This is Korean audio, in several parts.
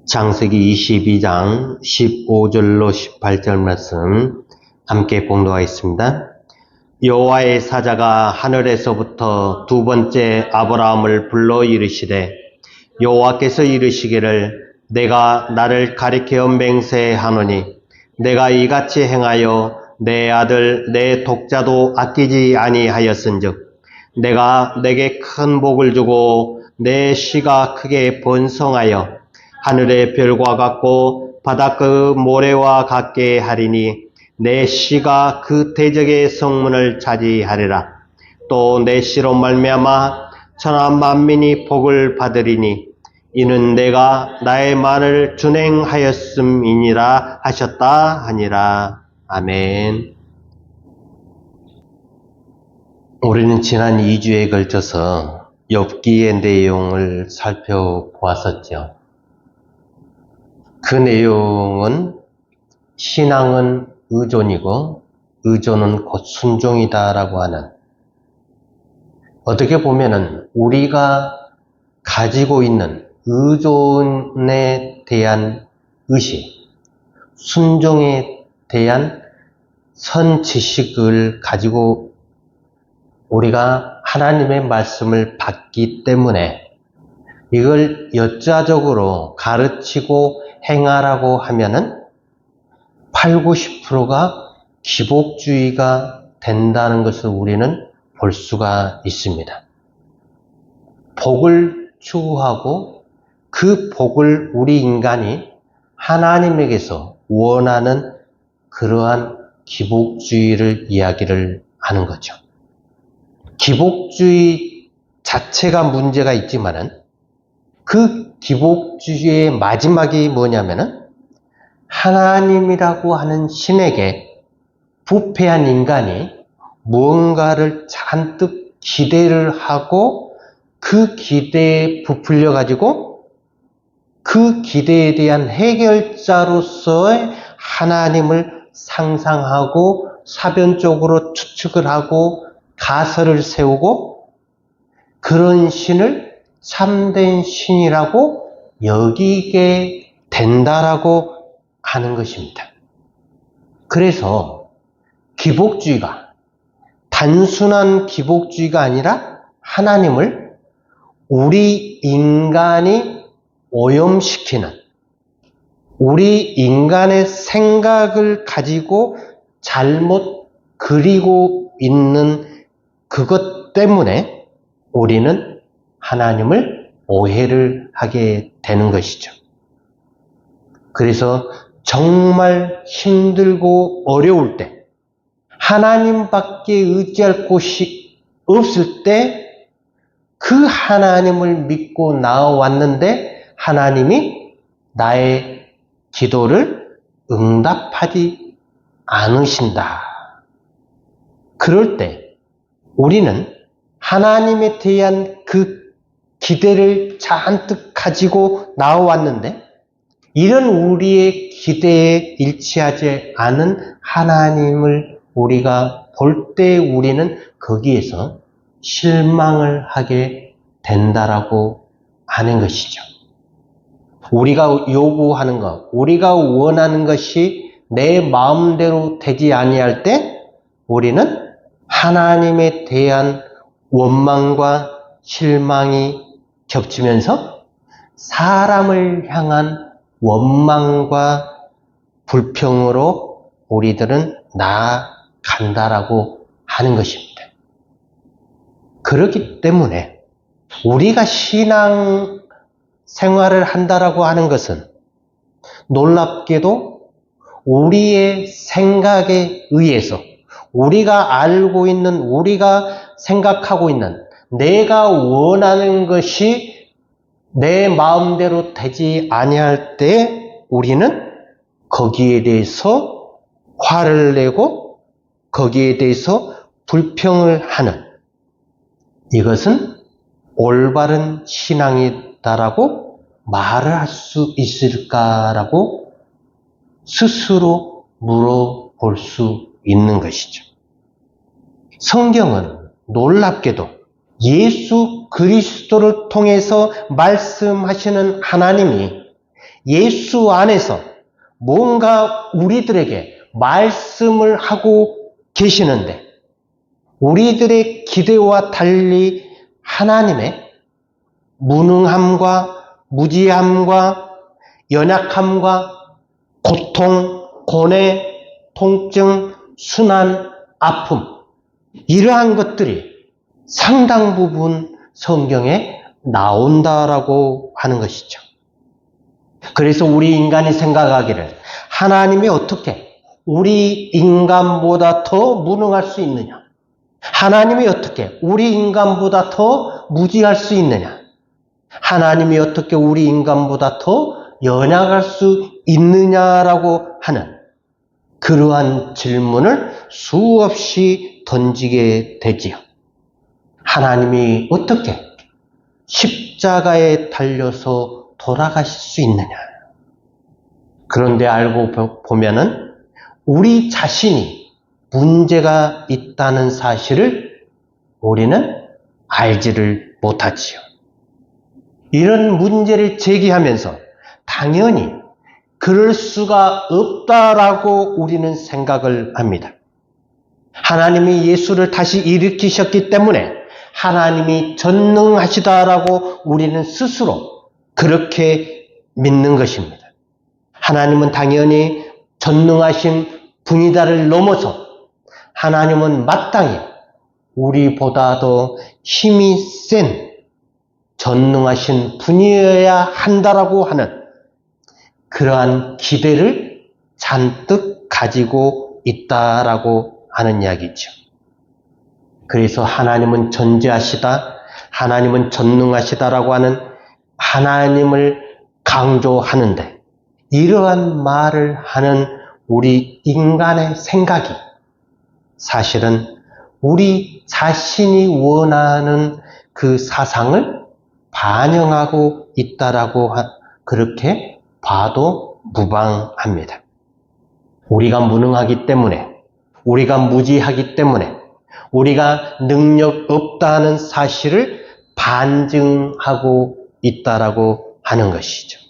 창세기 22장 15절로 18절 말씀 함께 봉독하겠습니다. 여호와의 사자가 하늘에서부터 두 번째 아브라함을 불러 이르시되 여호와께서 이르시기를 내가 나를 가리켜 맹세하노니 내가 이같이 행하여 내 아들 내 독자도 아끼지 아니하였은즉 내가 내게 큰 복을 주고 내 씨가 크게 번성하여 하늘의 별과 같고 바닷그 모래와 같게 하리니 내 씨가 그 대적의 성문을 차지하리라. 또 내 씨로 말미암아 천하 만민이 복을 받으리니 이는 내가 나의 말을 준행하였음이니라 하셨다 하니라. 아멘. 우리는 지난 2주에 걸쳐서 욥기의 내용을 살펴보았었죠. 그 내용은 신앙은 의존이고 의존은 곧 순종이다라고 하는, 어떻게 보면은 우리가 가지고 있는 의존에 대한 의식, 순종에 대한 선지식을 가지고 우리가 하나님의 말씀을 받기 때문에 이걸 역사적으로 가르치고 행하라고 하면은 80~90%가 기복주의가 된다는 것을 우리는 볼 수가 있습니다. 복을 추구하고 그 복을 우리 인간이 하나님에게서 원하는 그러한 기복주의를 이야기를 하는 거죠. 기복주의 자체가 문제가 있지만은 그 기복주의의 마지막이 뭐냐면은 하나님이라고 하는 신에게 부패한 인간이 무언가를 잔뜩 기대를 하고 그 기대에 부풀려 가지고 그 기대에 대한 해결자로서의 하나님을 상상하고 사변적으로 추측을 하고 가설을 세우고 그런 신을 참된 신이라고 여기게 된다라고 하는 것입니다. 그래서 기복주의가 단순한 기복주의가 아니라 하나님을 우리 인간이 오염시키는, 우리 인간의 생각을 가지고 잘못 그리고 있는 그것 때문에 우리는 하나님을 오해를 하게 되는 것이죠. 그래서 정말 힘들고 어려울 때, 하나님밖에 의지할 곳이 없을 때 그 하나님을 믿고 나아왔는데 하나님이 나의 기도를 응답하지 않으신다. 그럴 때 우리는 하나님에 대한 그 기대를 잔뜩 가지고 나아왔는데 이런 우리의 기대에 일치하지 않은 하나님을 우리가 볼 때 우리는 거기에서 실망을 하게 된다라고 하는 것이죠. 우리가 요구하는 것, 우리가 원하는 것이 내 마음대로 되지 아니할 때 우리는 하나님에 대한 원망과 실망이 겹치면서 사람을 향한 원망과 불평으로 우리들은 나아간다라고 하는 것입니다. 그렇기 때문에 우리가 신앙 생활을 한다라고 하는 것은 놀랍게도 우리의 생각에 의해서 우리가 알고 있는, 우리가 생각하고 있는, 내가 원하는 것이 내 마음대로 되지 아니할 때 우리는 거기에 대해서 화를 내고 거기에 대해서 불평을 하는, 이것은 올바른 신앙이다라고 말을 할 수 있을까라고 스스로 물어볼 수 있는 것이죠. 성경은 놀랍게도 예수 그리스도를 통해서 말씀하시는 하나님이 예수 안에서 뭔가 우리들에게 말씀을 하고 계시는데 우리들의 기대와 달리 하나님의 무능함과 무지함과 연약함과 고통, 고뇌, 통증, 순환, 아픔 이러한 것들이 상당 부분 성경에 나온다라고 하는 것이죠. 그래서 우리 인간이 생각하기를 하나님이 어떻게 우리 인간보다 더 무능할 수 있느냐? 하나님이 어떻게 우리 인간보다 더 무지할 수 있느냐? 하나님이 어떻게 우리 인간보다 더 연약할 수 있느냐라고 하는 그러한 질문을 수없이 던지게 되지요. 하나님이 어떻게 십자가에 달려서 돌아가실 수 있느냐? 그런데 알고 보면은 우리 자신이 문제가 있다는 사실을 우리는 알지를 못하지요. 이런 문제를 제기하면서 당연히 그럴 수가 없다라고 우리는 생각을 합니다. 하나님이 예수를 다시 일으키셨기 때문에 하나님이 전능하시다라고 우리는 스스로 그렇게 믿는 것입니다. 하나님은 당연히 전능하신 분이다를 넘어서 하나님은 마땅히 우리보다도 힘이 센 전능하신 분이어야 한다라고 하는 그러한 기대를 잔뜩 가지고 있다라고 하는 이야기죠. 그래서 하나님은 전지하시다, 하나님은 전능하시다라고 하는 하나님을 강조하는데 이러한 말을 하는 우리 인간의 생각이 사실은 우리 자신이 원하는 그 사상을 반영하고 있다라고 그렇게 봐도 무방합니다. 우리가 무능하기 때문에, 우리가 무지하기 때문에, 우리가 능력 없다는 사실을 반증하고 있다라고 하는 것이죠.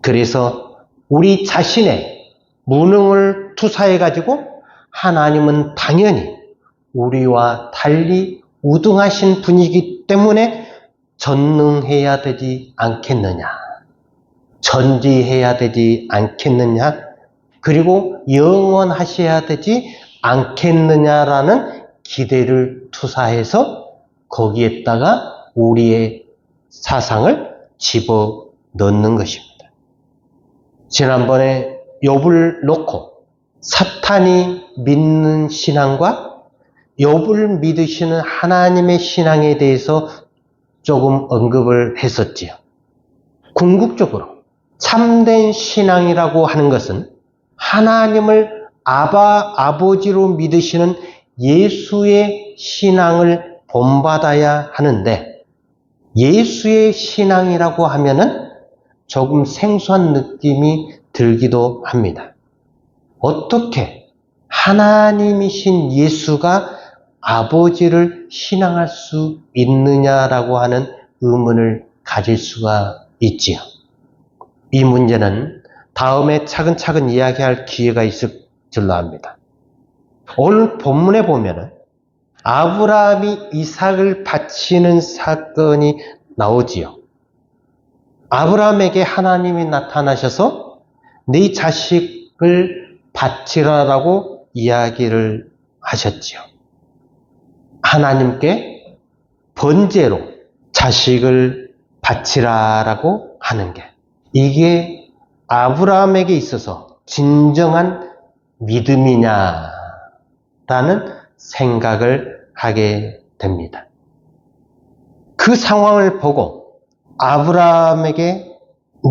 그래서 우리 자신의 무능을 투사해가지고 하나님은 당연히 우리와 달리 우등하신 분이기 때문에 전능해야 되지 않겠느냐, 전지해야 되지 않겠느냐, 그리고 영원하셔야 되지 않겠느냐라는 기대를 투사해서 거기에다가 우리의 사상을 집어넣는 것입니다. 지난번에 욥을 놓고 사탄이 믿는 신앙과 욥을 믿으시는 하나님의 신앙에 대해서 조금 언급을 했었지요. 궁극적으로 참된 신앙이라고 하는 것은 하나님을 아버지로 믿으시는 예수의 신앙을 본받아야 하는데 예수의 신앙이라고 하면은 조금 생소한 느낌이 들기도 합니다. 어떻게 하나님이신 예수가 아버지를 신앙할 수 있느냐라고 하는 의문을 가질 수가 있지요. 이 문제는 다음에 차근차근 이야기할 기회가 있을 줄로 압니다. 오늘 본문에 보면은 아브라함이 이삭을 바치는 사건이 나오지요. 아브라함에게 하나님이 나타나셔서 네 자식을 바치라라고 이야기를 하셨지요. 하나님께 번제로 자식을 바치라라고 하는 게 이게 아브라함에게 있어서 진정한 믿음이냐라는 생각을 하게 됩니다. 그 상황을 보고 아브라함에게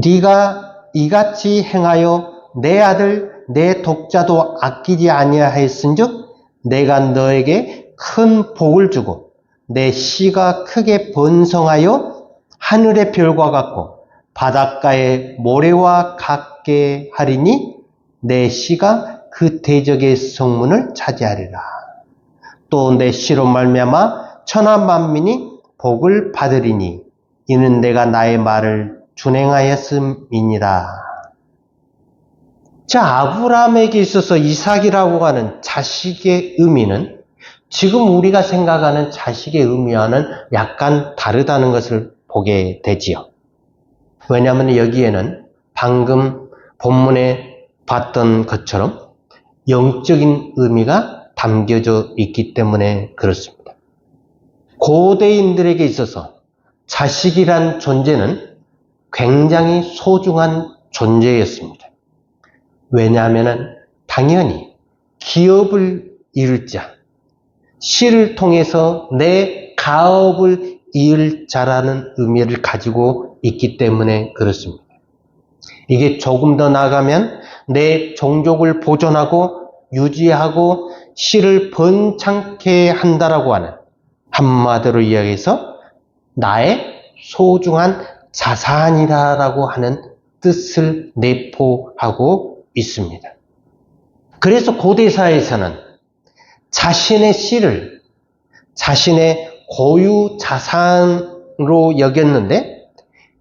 네가 이같이 행하여 내 아들 내 독자도 아끼지 아니하였은즉 내가 너에게 큰 복을 주고 내 씨가 크게 번성하여 하늘의 별과 같고 바닷가의 모래와 같게 하리니 내 씨가 그 대적의 성문을 차지하리라. 또 내 씨로 말미암아 천하 만민이 복을 받으리니 이는 내가 나의 말을 준행하였음이니라. 자, 아브라함에게 있어서 이삭이라고 하는 자식의 의미는 지금 우리가 생각하는 자식의 의미와는 약간 다르다는 것을 보게 되지요. 왜냐하면 여기에는 방금 본문에 봤던 것처럼 영적인 의미가 담겨져 있기 때문에 그렇습니다. 고대인들에게 있어서 자식이란 존재는 굉장히 소중한 존재였습니다. 왜냐하면 당연히 기업을 이룰 자, 씨를 통해서 내 가업을 이을 자라는 의미를 가지고 있기 때문에 그렇습니다. 이게 조금 더 나아가면 내 종족을 보존하고 유지하고 씨를 번창케 한다라고 하는, 한마디로 이야기해서 나의 소중한 자산이라고 하는 뜻을 내포하고 있습니다. 그래서 고대사에서는 자신의 씨를 자신의 고유 자산으로 여겼는데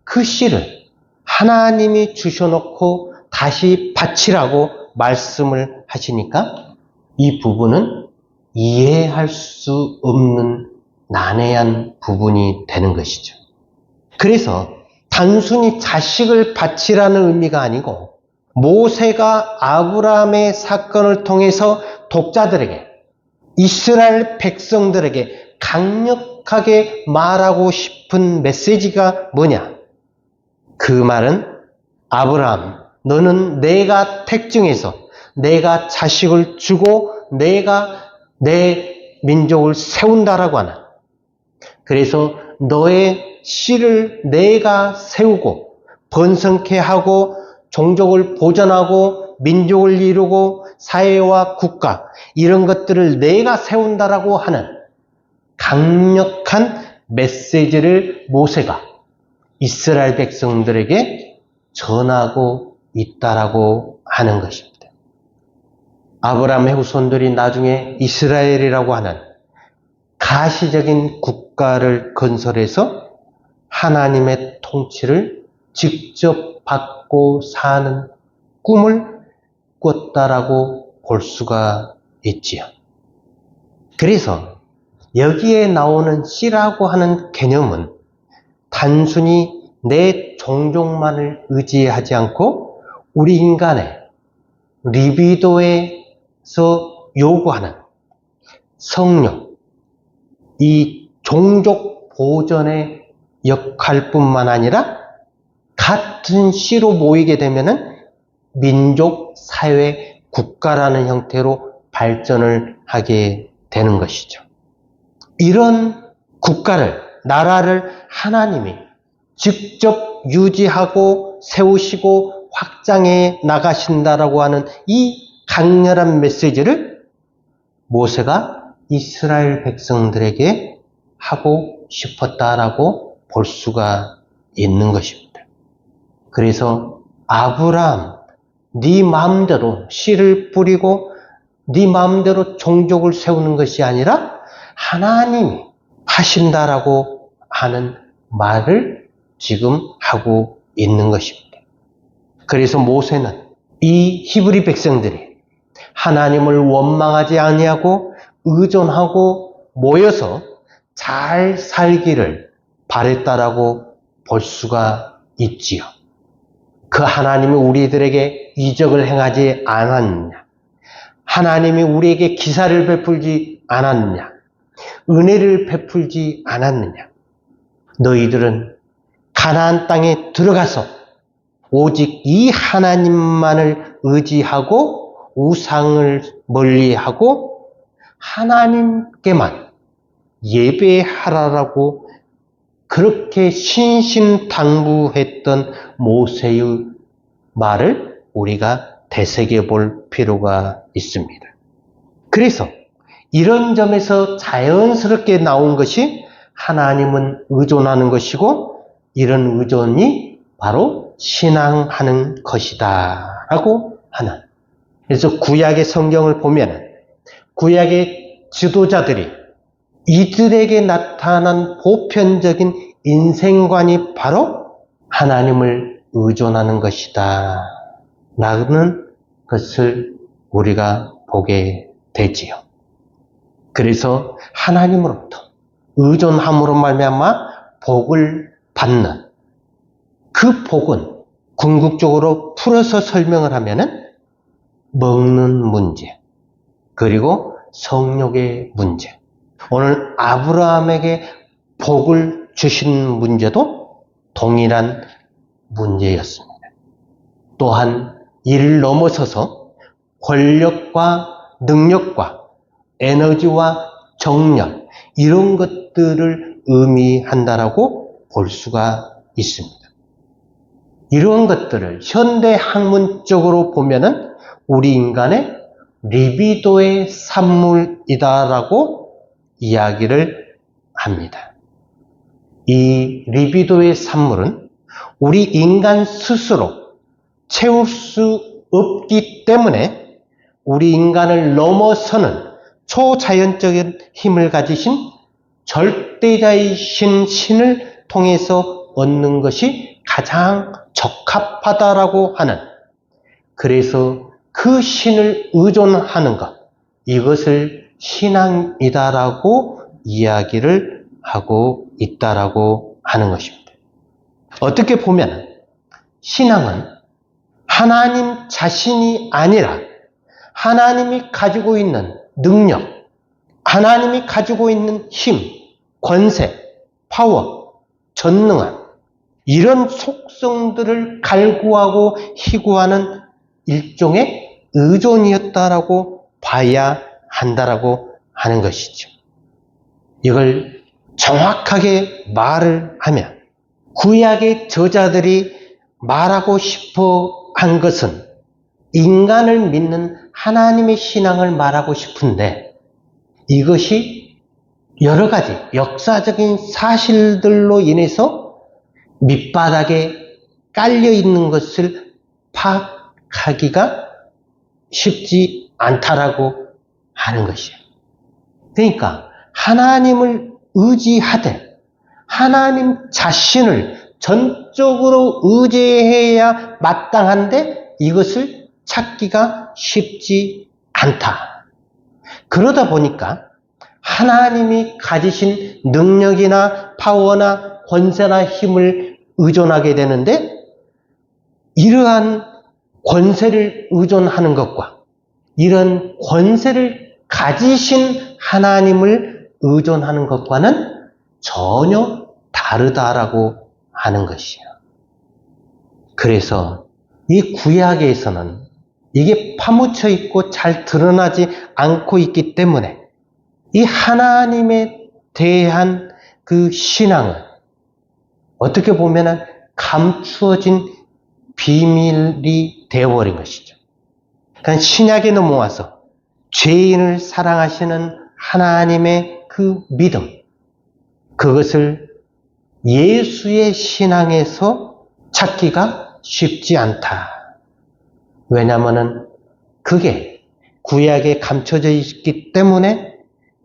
그 씨를 하나님이 주셔놓고 다시 바치라고 말씀을 하시니까 이 부분은 이해할 수 없는 난해한 부분이 되는 것이죠. 그래서 단순히 자식을 바치라는 의미가 아니고 모세가 아브라함의 사건을 통해서 독자들에게, 이스라엘 백성들에게 강력하게 말하고 싶은 메시지가 뭐냐? 그 말은 아브라함, 너는 내가 택정해서 내가 자식을 주고 내가 내 민족을 세운다라고 하는, 그래서 너의 씨를 내가 세우고 번성케 하고 종족을 보존하고 민족을 이루고 사회와 국가 이런 것들을 내가 세운다라고 하는 강력한 메시지를 모세가 이스라엘 백성들에게 전하고 있다라고 하는 것입니다. 아브라함의 후손들이 나중에 이스라엘이라고 하는 가시적인 국가를 건설해서 하나님의 통치를 직접 받고 사는 꿈을 꿨다라고 볼 수가 있지요. 그래서 여기에 나오는 씨라고 하는 개념은 단순히 내 종족만을 의지하지 않고 우리 인간의 리비도에서 요구하는 성욕, 이 종족 보존의 역할뿐만 아니라 같은 씨로 모이게 되면은 민족, 사회, 국가라는 형태로 발전을 하게 되는 것이죠. 이런 국가를, 나라를 하나님이 직접 유지하고 세우시고 확장해 나가신다라고 하는 이 강렬한 메시지를 모세가 이스라엘 백성들에게 하고 싶었다라고 볼 수가 있는 것입니다. 그래서 아브라함, 네 마음대로 씨를 뿌리고 네 마음대로 종족을 세우는 것이 아니라 하나님이 하신다라고 하는 말을 지금 하고 있는 것입니다. 그래서 모세는 이 히브리 백성들이 하나님을 원망하지 아니하고 의존하고 모여서 잘 살기를 바랬다라고 볼 수가 있지요. 그 하나님이 우리들에게 이적을 행하지 않았느냐? 하나님이 우리에게 기사를 베풀지 않았느냐? 은혜를 베풀지 않았느냐? 너희들은 가나안 땅에 들어가서 오직 이 하나님만을 의지하고 우상을 멀리하고 하나님께만 예배하라라고 그렇게 신신당부했던 모세의 말을 우리가 되새겨 볼 필요가 있습니다. 그래서 이런 점에서 자연스럽게 나온 것이 하나님은 의존하는 것이고 이런 의존이 바로 신앙하는 것이다 라고 하는, 그래서 구약의 성경을 보면 구약의 지도자들이 이들에게 나타난 보편적인 인생관이 바로 하나님을 의존하는 것이다 라는 것을 우리가 보게 되지요. 그래서 하나님으로부터 의존함으로 말미암아 복을 받는 그 복은 궁극적으로 풀어서 설명을 하면은 먹는 문제, 그리고 성욕의 문제. 오늘 아브라함에게 복을 주신 문제도 동일한 문제였습니다. 또한 이를 넘어서서 권력과 능력과 에너지와 정력, 이런 것들을 의미한다라고 볼 수가 있습니다. 이런 것들을 현대 학문적으로 보면은 우리 인간의 리비도의 산물이다라고 이야기를 합니다. 이 리비도의 산물은 우리 인간 스스로 채울 수 없기 때문에 우리 인간을 넘어서는 초자연적인 힘을 가지신 절대자이신 신을 통해서 얻는 것이 가장 적합하다라고 하는, 그래서 그 신을 의존하는 것, 이것을 신앙이다라고 이야기를 하고 있다라고 하는 것입니다. 어떻게 보면 신앙은 하나님 자신이 아니라 하나님이 가지고 있는 능력, 하나님이 가지고 있는 힘, 권세, 파워, 전능함, 이런 속성들을 갈구하고 희구하는 일종의 의존이었다라고 봐야 한다라고 하는 것이죠. 이걸 정확하게 말을 하면 구약의 저자들이 말하고 싶어 한 것은 인간을 믿는 하나님의 신앙을 말하고 싶은데, 이것이 여러 가지 역사적인 사실들로 인해서 밑바닥에 깔려 있는 것을 파악하기가 쉽지 않다라고 하는 것이에요. 그러니까 하나님을 의지하되 하나님 자신을 전적으로 의지해야 마땅한데 이것을 찾기가 쉽지 않다. 그러다 보니까 하나님이 가지신 능력이나 파워나 권세나 힘을 의존하게 되는데, 이러한 권세를 의존하는 것과 이런 권세를 가지신 하나님을 의존하는 것과는 전혀 다르다라고 하는 것이에요. 그래서 이 구약에서는 이게 파묻혀 있고 잘 드러나지 않고 있기 때문에 이 하나님에 대한 그 신앙은 어떻게 보면은 감추어진 비밀이 되어버린 것이죠. 그러니까 신약에 넘어와서 죄인을 사랑하시는 하나님의 그 믿음, 그것을 예수의 신앙에서 찾기가 쉽지 않다. 왜냐하면은 그게 구약에 감춰져 있기 때문에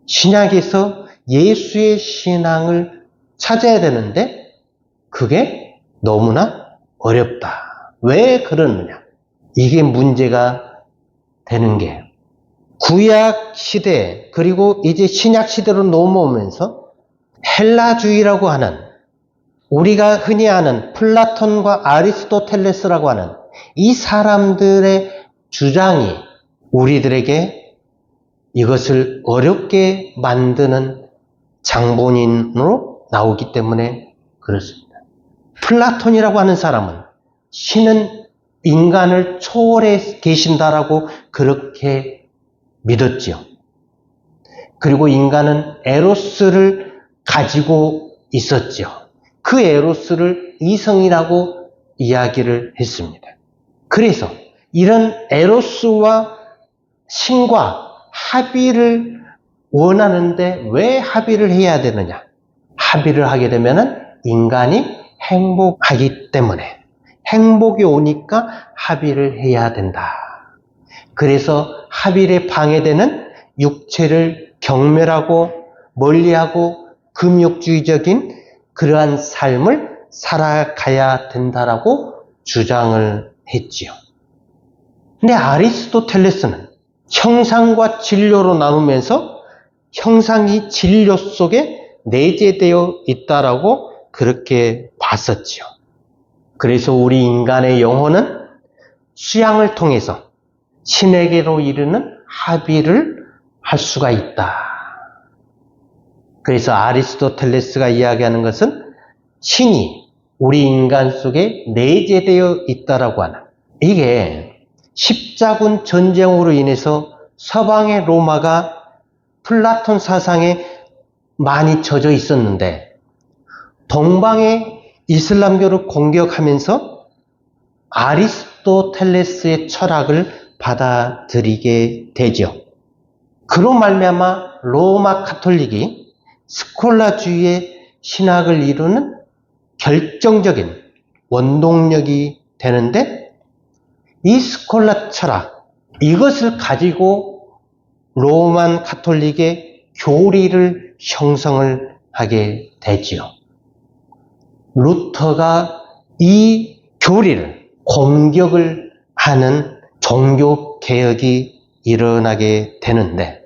신약에서 예수의 신앙을 찾아야 되는데 그게 너무나 어렵다. 왜 그러느냐? 이게 문제가 되는 게, 구약 시대 그리고 이제 신약 시대로 넘어오면서 헬라주의라고 하는, 우리가 흔히 아는 플라톤과 아리스토텔레스라고 하는 이 사람들의 주장이 우리들에게 이것을 어렵게 만드는 장본인으로 나오기 때문에 그렇습니다. 플라톤이라고 하는 사람은 신은 인간을 초월해 계신다라고 그렇게 믿었지요. 그리고 인간은 에로스를 가지고 있었지요. 그 에로스를 이성이라고 이야기를 했습니다. 그래서 이런 에로스와 신과 합의를 원하는데 왜 합의를 해야 되느냐? 합의를 하게 되면은 인간이 행복하기 때문에, 행복이 오니까 합의를 해야 된다. 그래서 합의에 방해되는 육체를 경멸하고 멀리하고 금욕주의적인 그러한 삶을 살아가야 된다라고 주장을 했지요. 근데 아리스토텔레스는 형상과 진료로 나누면서 형상이 진료 속에 내재되어 있다라고 그렇게 봤었지요. 그래서 우리 인간의 영혼은 수양을 통해서 신에게로 이르는 합의를 할 수가 있다. 그래서 아리스토텔레스가 이야기하는 것은 신이 우리 인간 속에 내재되어 있다라고 하는, 이게 십자군 전쟁으로 인해서 서방의 로마가 플라톤 사상에 많이 젖어 있었는데 동방의 이슬람교를 공격하면서 아리스토텔레스의 철학을 받아들이게 되죠. 그로 말미암아 로마 카톨릭이 스콜라주의의 신학을 이루는 결정적인 원동력이 되는데, 이 스콜라 철학, 이것을 가지고 로만 카톨릭의 교리를 형성을 하게 되지요. 루터가 이 교리를 공격을 하는 종교 개혁이 일어나게 되는데,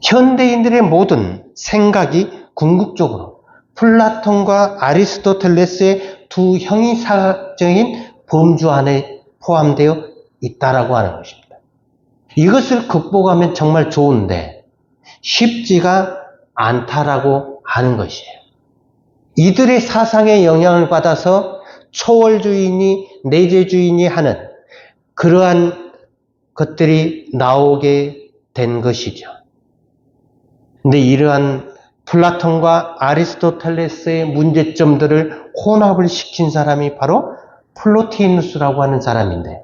현대인들의 모든 생각이 궁극적으로 플라톤과 아리스토텔레스의 두 형이상적인 범주 안에 포함되어 있다라고 하는 것입니다. 이것을 극복하면 정말 좋은데 쉽지가 않다라고 하는 것이에요. 이들의 사상에 영향을 받아서 초월주의니 내재주의니 하는 그러한 것들이 나오게 된 것이죠. 근데 이러한 플라톤과 아리스토텔레스의 문제점들을 혼합을 시킨 사람이 바로 플로티누스라고 하는 사람인데,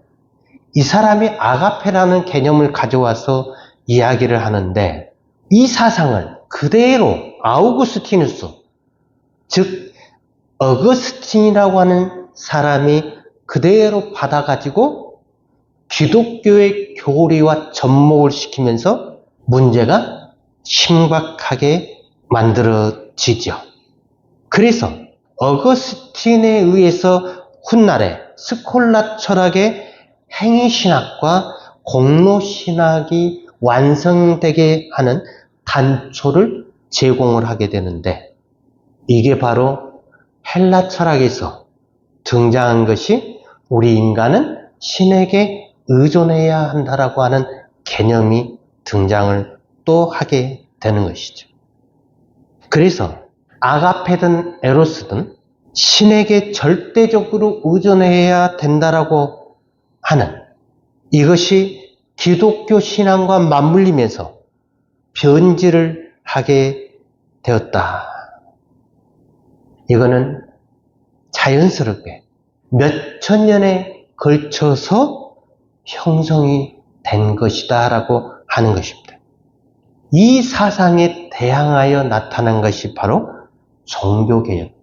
이 사람이 아가페라는 개념을 가져와서 이야기를 하는데, 이 사상을 그대로 아우구스티누스, 즉 어거스틴이라고 하는 사람이 그대로 받아가지고 기독교의 교리와 접목을 시키면서 문제가 심각하게 만들어지죠. 그래서 어거스틴에 의해서 훗날에 스콜라 철학의 행위신학과 공로신학이 완성되게 하는 단초를 제공을 하게 되는데, 이게 바로 헬라 철학에서 등장한 것이 우리 인간은 신에게 의존해야 한다라고 하는 개념이 등장을 또 하게 되는 것이죠. 그래서 아가페든 에로스든 신에게 절대적으로 의존해야 된다라고 하는, 이것이 기독교 신앙과 맞물리면서 변질을 하게 되었다. 이거는 자연스럽게 몇천 년에 걸쳐서 형성이 된 것이다 라고 하는 것입니다. 이 사상에 대항하여 나타난 것이 바로 종교개혁입니다.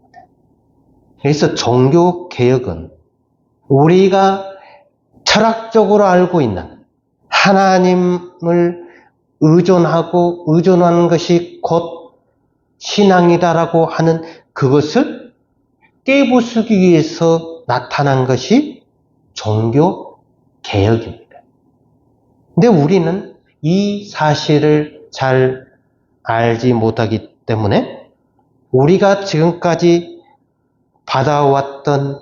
그래서 종교개혁은 우리가 철학적으로 알고 있는 하나님을 의존하는 것이 곧 신앙이다라고 하는 그것을 깨부수기 위해서 나타난 것이 종교개혁입니다. 근데 우리는 이 사실을 잘 알지 못하기 때문에 우리가 지금까지 받아왔던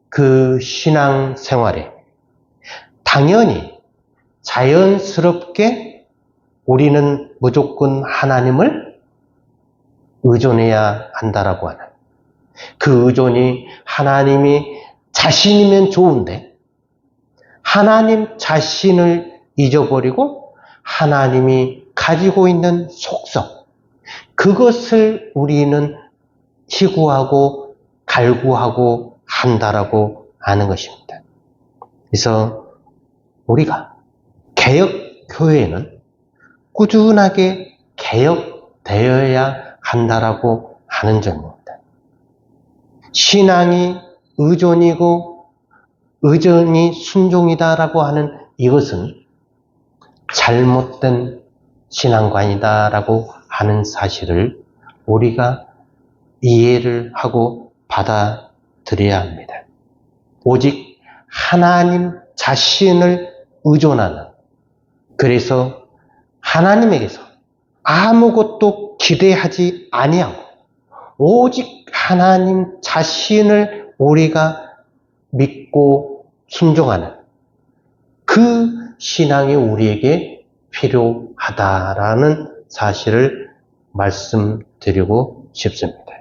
그 신앙 생활에 당연히 자연스럽게 우리는 무조건 하나님을 의존해야 한다라고 하는, 그 의존이 하나님이 자신이면 좋은데 하나님 자신을 잊어버리고 하나님이 가지고 있는 속성, 그것을 우리는 희구하고 갈구하고 한다라고 하는 것입니다. 그래서 우리가 개혁교회는 꾸준하게 개혁되어야 한다라고 하는 점입니다. 신앙이 의존이고 의존이 순종이다라고 하는 이것은 잘못된 신앙관이다라고 하는 사실을 우리가 이해를 하고 받아들여야 합니다. 오직 하나님 자신을 의존하는, 그래서 하나님에게서 아무것도 기대하지 아니하고 오직 하나님 자신을 우리가 믿고 순종하는 그 신앙이 우리에게 필요하다라는 사실을 말씀드리고 싶습니다.